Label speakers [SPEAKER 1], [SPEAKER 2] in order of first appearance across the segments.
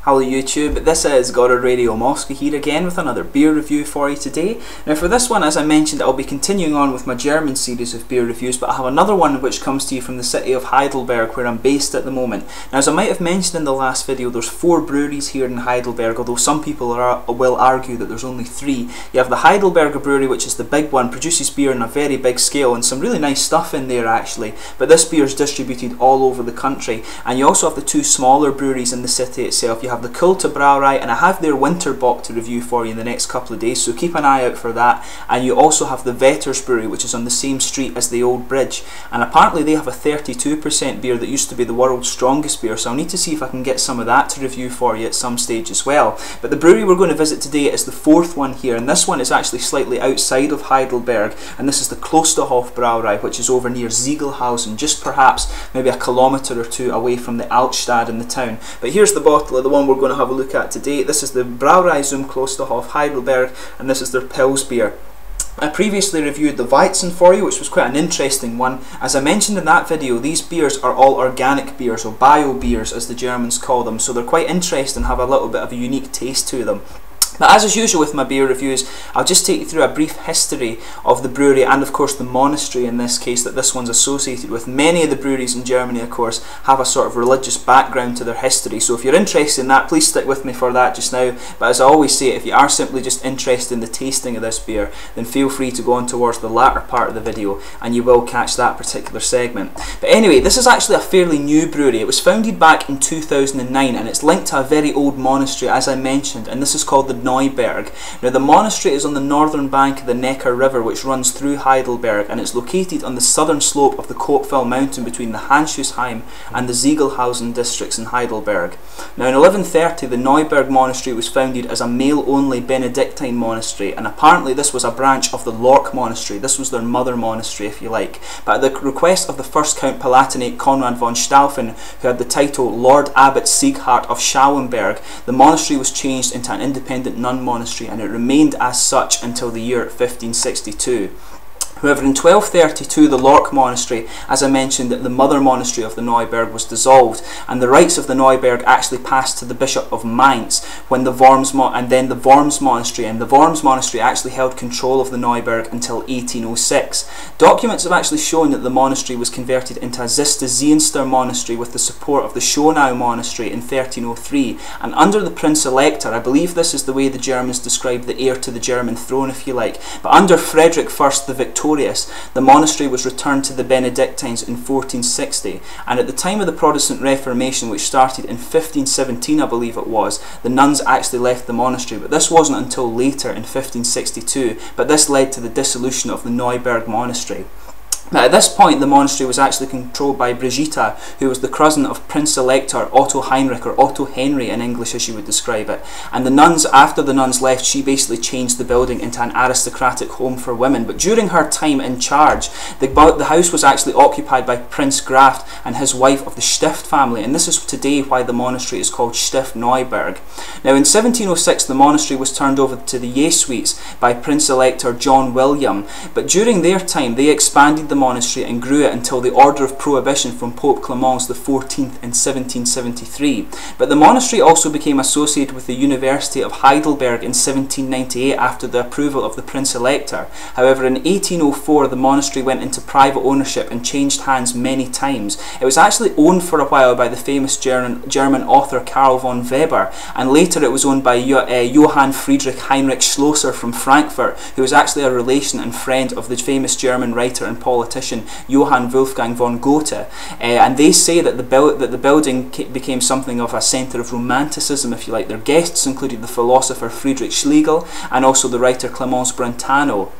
[SPEAKER 1] Hello YouTube, this is Goddard Radio Moscow here again with another beer review for you today. Now for this one, as I mentioned, I'll be continuing on with my German series of beer reviews, but I have another one which comes to you from the city of Heidelberg, where I'm based at the moment. Now as I might have mentioned in the last video, there's 4 breweries here in Heidelberg, although some people will argue that there's only 3. You have the Heidelberger Brewery, which is the big one, produces beer on a very big scale and some really nice stuff in there actually, but this beer is distributed all over the country. And you also have the 2 smaller breweries in the city itself. You have the Brauerei, and I have their winter bock to review for you in the next couple of days, so keep an eye out for that. And you also have the Vetters Brewery, which is on the same street as the old bridge, and apparently they have a 32% beer that used to be the world's strongest beer, so I'll need to see if I can get some of that to review for you at some stage as well. But the brewery we're going to visit today is the 4th one here, and this one is actually slightly outside of Heidelberg, and this is the Klosterhof Brauerei, which is over near Ziegelhausen, just perhaps maybe a kilometre or 2 away from the Altstadt in the town. But here's the bottle of the one we're going to have a look at today. This is the Brauerei zum Klosterhof Heidelberg, and this is their Pils beer. I previously reviewed the Weizen for you, which was quite an interesting one. As I mentioned in that video, these beers are all organic beers, or bio beers as the Germans call them, so they're quite interesting and have a little bit of a unique taste to them. Now, as is usual with my beer reviews, I'll just take you through a brief history of the brewery and of course the monastery in this case that this one's associated with. Many of the breweries in Germany, of course, have a sort of religious background to their history, so if you're interested in that, please stick with me for that just now. But as I always say, if you are simply just interested in the tasting of this beer, then feel free to go on towards the latter part of the video and you will catch that particular segment. But anyway, this is actually a fairly new brewery. It was founded back in 2009 and it's linked to a very old monastery, as I mentioned, and this is called the Neuburger. Now the monastery is on the northern bank of the Neckar River, which runs through Heidelberg, and it's located on the southern slope of the Kopfel mountain between the Handschussheim and the Ziegelhausen districts in Heidelberg. Now in 1130 the Neuburg monastery was founded as a male-only Benedictine monastery, and apparently this was a branch of the Lorch monastery. This was their mother monastery, if you like. But at the request of the first Count Palatinate Conrad von Stauffen, who had the title Lord Abbot Sieghart of Schauenberg, the monastery was changed into an independent nun monastery, and it remained as such until the year 1562. However, in 1232 the Lorch monastery, as I mentioned, the mother monastery of the Neuburg, was dissolved, and the rights of the Neuburg actually passed to the Bishop of Mainz, when the Worms monastery, and the Worms monastery actually held control of the Neuburg until 1806. Documents have actually shown that the monastery was converted into a Zisterzienster monastery with the support of the Schonau monastery in 1303, and under the Prince Elector, I believe this is the way the Germans describe the heir to the German throne, if you like, but under Frederick I the Victorious, the monastery was returned to the Benedictines in 1460, and at the time of the Protestant Reformation, which started in 1517 I believe it was, the nuns actually left the monastery, but this wasn't until later in 1562, but this led to the dissolution of the Neuburg monastery. Now, at this point the monastery was actually controlled by Brigitta, who was the cousin of Prince Elector Otto Heinrich, or Otto Henry in English as you would describe it. And the nuns, after the nuns left, she basically changed the building into an aristocratic home for women. But during her time in charge, the house was actually occupied by Prince Graft and his wife of the Stift family, and this is today why the monastery is called Stift Neuburg. Now in 1706 the monastery was turned over to the Jesuits by Prince Elector John William, but during their time they expanded the monastery and grew it until the Order of Prohibition from Pope Clemens XIV in 1773. But the monastery also became associated with the University of Heidelberg in 1798 after the approval of the Prince Elector. However, in 1804 the monastery went into private ownership and changed hands many times. It was actually owned for a while by the famous German author Karl von Weber, and later it was owned by Johann Friedrich Heinrich Schlosser from Frankfurt, who was actually a relation and friend of the famous German writer and politician Johann Wolfgang von Goethe, and they say that the building became something of a centre of romanticism, if you like. Their guests included the philosopher Friedrich Schlegel and also the writer Clemens Brentano.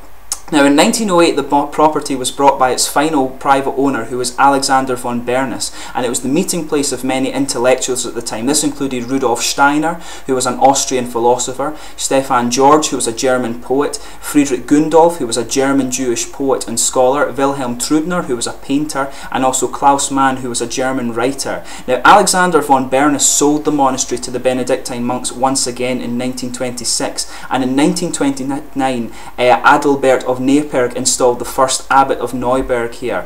[SPEAKER 1] Now in 1908 the property was bought by its final private owner, who was Alexander von Bernus, and it was the meeting place of many intellectuals at the time. This included Rudolf Steiner, who was an Austrian philosopher, Stefan George, who was a German poet, Friedrich Gundolf, who was a German Jewish poet and scholar, Wilhelm Trubner, who was a painter, and also Klaus Mann, who was a German writer. Now Alexander von Bernus sold the monastery to the Benedictine monks once again in 1926, and in 1929 Adalbert of Neuburg installed the first abbot of Neuburg here.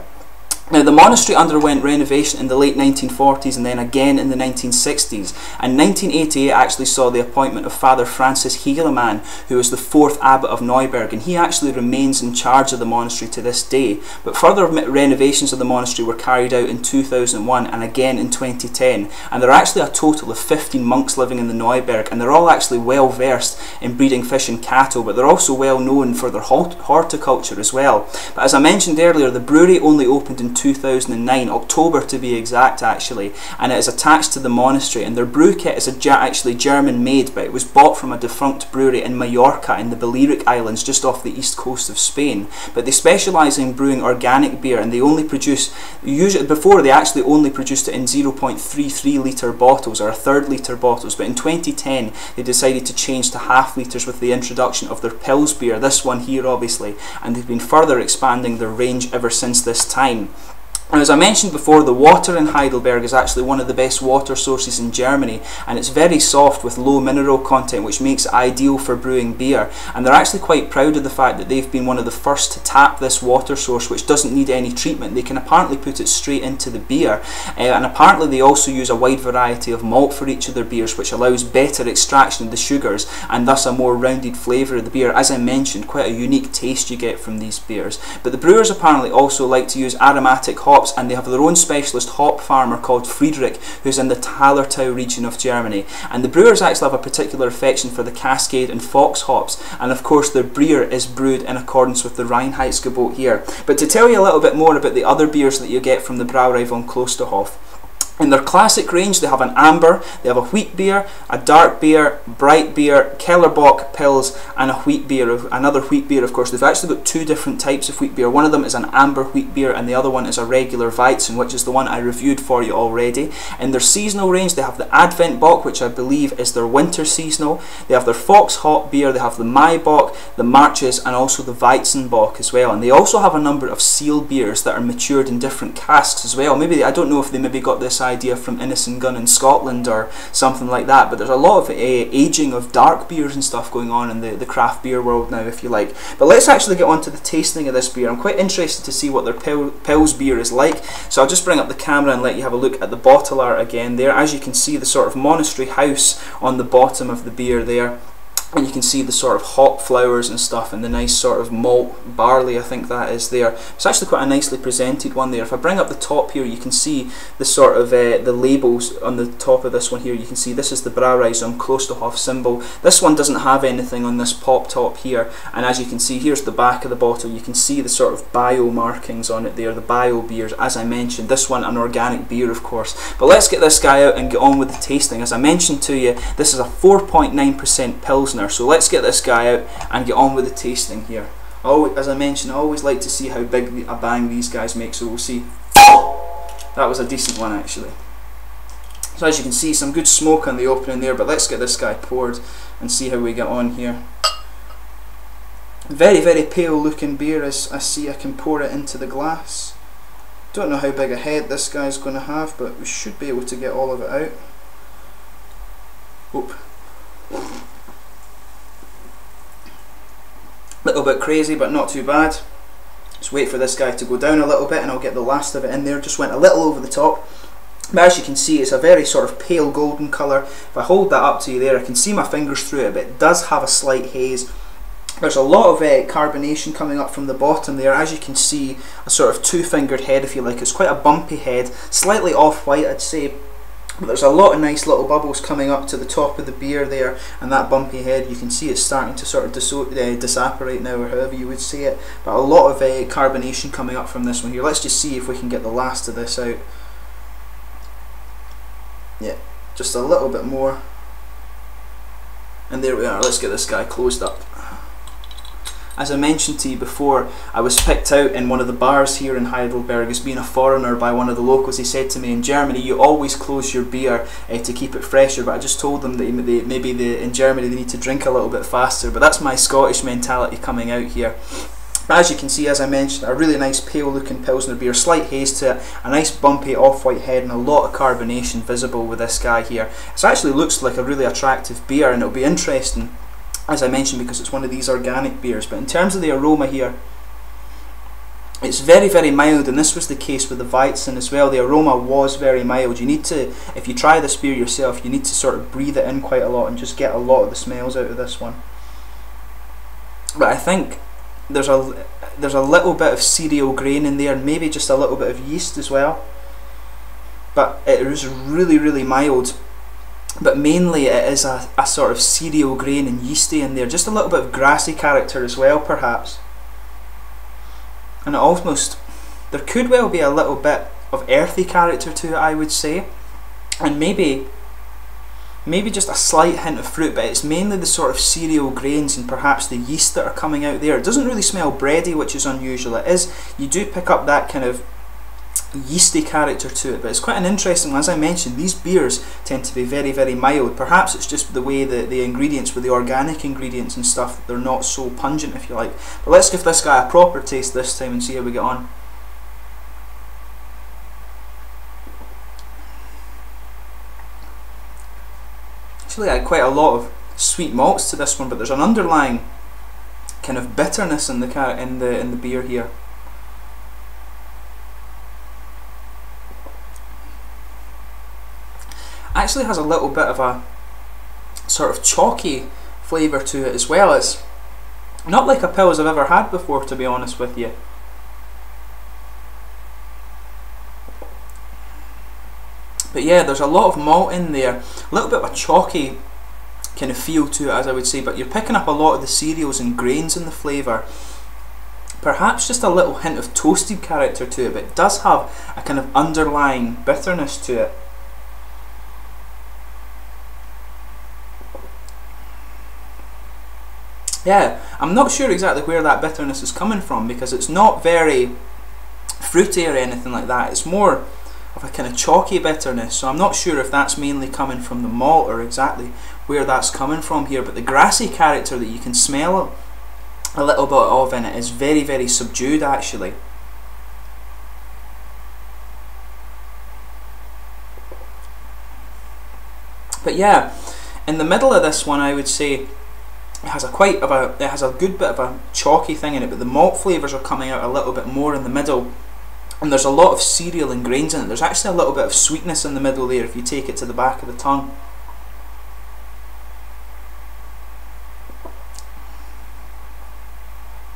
[SPEAKER 1] Now, the monastery underwent renovation in the late 1940s and then again in the 1960s, and 1988 actually saw the appointment of Father Francis Hegelemann, who was the 4th Abbot of Neuburg, and he actually remains in charge of the monastery to this day. But further renovations of the monastery were carried out in 2001 and again in 2010, and there are actually a total of 15 monks living in the Neuburg, and they're all actually well versed in breeding fish and cattle, but they're also well known for their horticulture as well. But as I mentioned earlier, the brewery only opened in 2009, October to be exact actually, and it is attached to the monastery, and their brew kit is actually German made, but it was bought from a defunct brewery in Mallorca in the Balearic Islands just off the east coast of Spain. But they specialise in brewing organic beer, and they only produce, usually before they actually only produced it in 0.33 litre bottles or 1/3 litre bottles, but in 2010 they decided to change to half litres with the introduction of their Pils beer, this one here obviously, and they've been further expanding their range ever since this time. And as I mentioned before, the water in Heidelberg is actually one of the best water sources in Germany, and it's very soft with low mineral content, which makes it ideal for brewing beer. And they're actually quite proud of the fact that they've been one of the first to tap this water source, which doesn't need any treatment. They can apparently put it straight into the beer, and apparently they also use a wide variety of malt for each of their beers, which allows better extraction of the sugars and thus a more rounded flavour of the beer. As I mentioned, quite a unique taste you get from these beers. But the brewers apparently also like to use aromatic hops, and they have their own specialist hop farmer called Friedrich, who's in the Hallertau region of Germany. And the brewers actually have a particular affection for the Cascade and Fox hops, and of course their beer is brewed in accordance with the Reinheitsgebot here. But to tell you a little bit more about the other beers that you get from the Brauerei von Klosterhof, in their classic range they have an amber, they have a wheat beer, a dark beer, bright beer, Kellerbock, Pils, and a wheat beer, another wheat beer of course. They've actually got two different types of wheat beer. One of them is an amber wheat beer and the other one is a regular Weizen, which is the one I reviewed for you already. In their seasonal range they have the Advent Bock, which I believe is their winter seasonal. They have their Fox hop beer, they have the Maibock, the Marches, and also the Weizenbock as well. And they also have a number of seal beers that are matured in different casks as well. Maybe, I don't know if they maybe got this idea from Innocent Gun in Scotland or something like that, but there's a lot of aging of dark beers and stuff going on in the craft beer world now, if you like. But let's actually get on to the tasting of this beer. I'm quite interested to see what their Pils beer is like, so I'll just bring up the camera and let you have a look at the bottle art again there. As you can see, the sort of monastery house on the bottom of the beer there, and you can see the sort of hop flowers and stuff and the nice sort of malt barley, I think that is there. It's actually quite a nicely presented one there. If I bring up the top here, you can see the sort of the labels on the top of this one here. You can see this is the Brauerei von Klosterhof symbol. This one doesn't have anything on this pop top here, and as you can see, here's the back of the bottle. You can see the sort of bio markings on it there, the bio beers. As I mentioned, this one an organic beer of course. But let's get this guy out and get on with the tasting. As I mentioned to you, this is a 4.9% Pilsner. So let's get this guy out and get on with the tasting here. As I mentioned, I always like to see how big a bang these guys make, so we'll see. That was a decent one actually. So as you can see, some good smoke on the opening there, but let's get this guy poured and see how we get on here. Very, very pale looking beer, as I see. I can pour it into the glass. Don't know how big a head this guy's going to have, but we should be able to get all of it out. Oop. Little bit crazy, but not too bad. Just wait for this guy to go down a little bit and I'll get the last of it in there. Just went a little over the top. But as you can see, it's a very sort of pale golden colour. If I hold that up to you there, I can see my fingers through it, but it does have a slight haze. There's a lot of carbonation coming up from the bottom there. As you can see, a sort of two-fingered head, if you like. It's quite a bumpy head, slightly off-white I'd say. But there's a lot of nice little bubbles coming up to the top of the beer there, and that bumpy head, you can see it's starting to sort of disapparate now, or however you would say it. But a lot of carbonation coming up from this one here. Let's just see if we can get the last of this out. Yeah, just a little bit more. And there we are. Let's get this guy closed up. As I mentioned to you before, I was picked out in one of the bars here in Heidelberg as being a foreigner by one of the locals. He said to me, in Germany you always close your beer to keep it fresher, but I just told them that in Germany they need to drink a little bit faster. But that's my Scottish mentality coming out here. As you can see, as I mentioned, a really nice pale looking Pilsner beer, slight haze to it, a nice bumpy off-white head and a lot of carbonation visible with this guy here. It actually looks like a really attractive beer, and it'll be interesting, as I mentioned, because it's one of these organic beers. But in terms of the aroma here, It's very, very mild, and this was the case with the Weizen as well. The aroma was very mild. You need to, if you try this beer yourself, you need to sort of breathe it in quite a lot and just get a lot of the smells out of this one. But I think there's a little bit of cereal grain in there, and maybe just a little bit of yeast as well. But it is really, really mild. But mainly it is a sort of cereal grain and yeasty in there. Just a little bit of grassy character as well, perhaps. And it almost, there could well be a little bit of earthy character to it, I would say. And maybe just a slight hint of fruit, but it's mainly the sort of cereal grains and perhaps the yeast that are coming out there. It doesn't really smell bready, which is unusual. It is, you do pick up that kind of yeasty character to it, but it's quite an interesting one. As I mentioned, these beers tend to be very, very mild. Perhaps it's just the way that the ingredients, with the organic ingredients and stuff, they're not so pungent, if you like. But let's give this guy a proper taste this time and see how we get on. Actually, I had quite a lot of sweet malts to this one, but there's an underlying kind of bitterness in the beer here. Actually has a little bit of a sort of chalky flavour to it as well. It's not like a pils I've ever had before, to be honest with you. But yeah, there's a lot of malt in there, a little bit of a chalky kind of feel to it, as I would say, but you're picking up a lot of the cereals and grains in the flavour. Perhaps just a little hint of toasted character to it, but it does have a kind of underlying bitterness to it. Yeah, I'm not sure exactly where that bitterness is coming from, because it's not very fruity or anything like that. It's more of a kind of chalky bitterness, so I'm not sure if that's mainly coming from the malt or exactly where that's coming from here. But the grassy character that you can smell a little bit of in it is very, very subdued actually. But yeah, in the middle of this one, I would say it has a good bit of a chalky thing in it, but the malt flavours are coming out a little bit more in the middle, and there's a lot of cereal and grains in it. There's actually a little bit of sweetness in the middle there if you take it to the back of the tongue.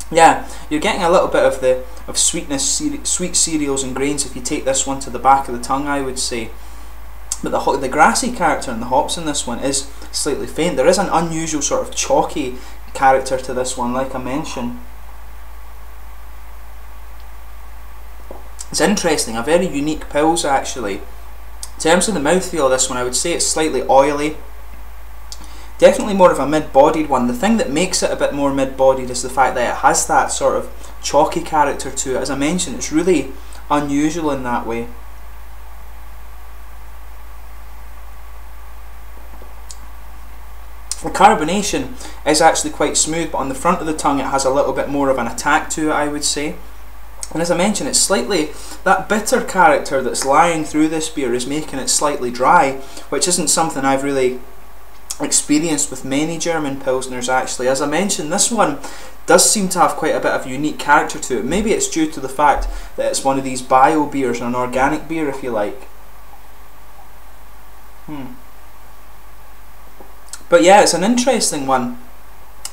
[SPEAKER 1] Yeah, you're getting a little bit of sweetness, sweet cereals and grains if you take this one to the back of the tongue, I would say. But the grassy character and the hops in this one is slightly faint. There is an unusual sort of chalky character to this one, like I mentioned. It's interesting, a very unique pils actually. In terms of the mouthfeel of this one, I would say it's slightly oily. Definitely more of a mid-bodied one. The thing that makes it a bit more mid-bodied is the fact that it has that sort of chalky character to it. As I mentioned, it's really unusual in that way. The carbonation is actually quite smooth, but on the front of the tongue it has a little bit more of an attack to it, I would say. And as I mentioned, it's slightly, that bitter character that's lying through this beer is making it slightly dry, which isn't something I've really experienced with many German Pilsners actually. As I mentioned, this one does seem to have quite a bit of unique character to it. Maybe it's due to the fact that it's one of these bio beers, an organic beer if you like. But yeah, it's an interesting one.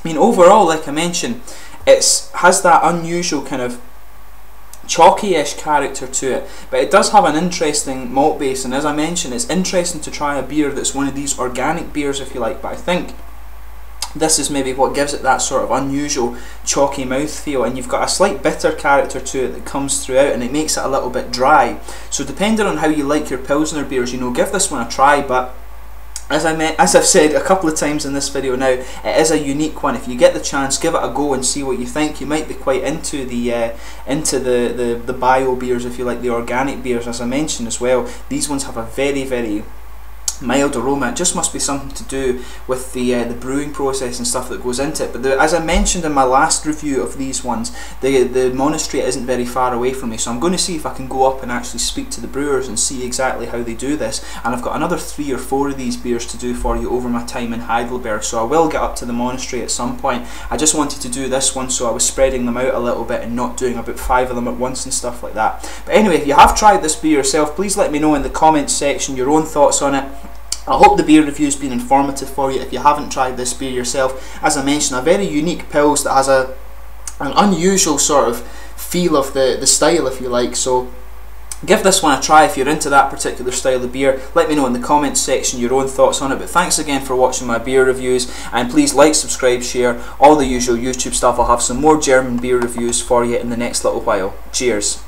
[SPEAKER 1] I mean, overall, like I mentioned, it has that unusual kind of chalky-ish character to it, but it does have an interesting malt base, and as I mentioned, it's interesting to try a beer that's one of these organic beers if you like, but I think this is maybe what gives it that sort of unusual chalky mouthfeel, and you've got a slight bitter character to it that comes throughout, and it makes it a little bit dry. So depending on how you like your Pilsner beers, you know, give this one a try. But as I've said a couple of times in this video now, it is a unique one. If you get the chance, give it a go and see what you think. You might be quite into the bio beers if you like, the organic beers. As I mentioned as well, these ones have a very, very mild aroma. It just must be something to do with the brewing process and stuff that goes into it. But as I mentioned in my last review of these ones, the monastery isn't very far away from me, so I'm going to see if I can go up and actually speak to the brewers and see exactly how they do this. And I've got another 3 or 4 of these beers to do for you over my time in Heidelberg, so I will get up to the monastery at some point. I just wanted to do this one, so I was spreading them out a little bit and not doing about 5 of them at once and stuff like that. But anyway, if you have tried this beer yourself, please let me know in the comments section your own thoughts on it. I hope the beer review has been informative for you if you haven't tried this beer yourself. As I mentioned, a very unique pils that has an unusual sort of feel of the style, if you like, so give this one a try if you're into that particular style of beer. Let me know in the comments section your own thoughts on it. But thanks again for watching my beer reviews, and please like, subscribe, share, all the usual YouTube stuff. I'll have some more German beer reviews for you in the next little while. Cheers.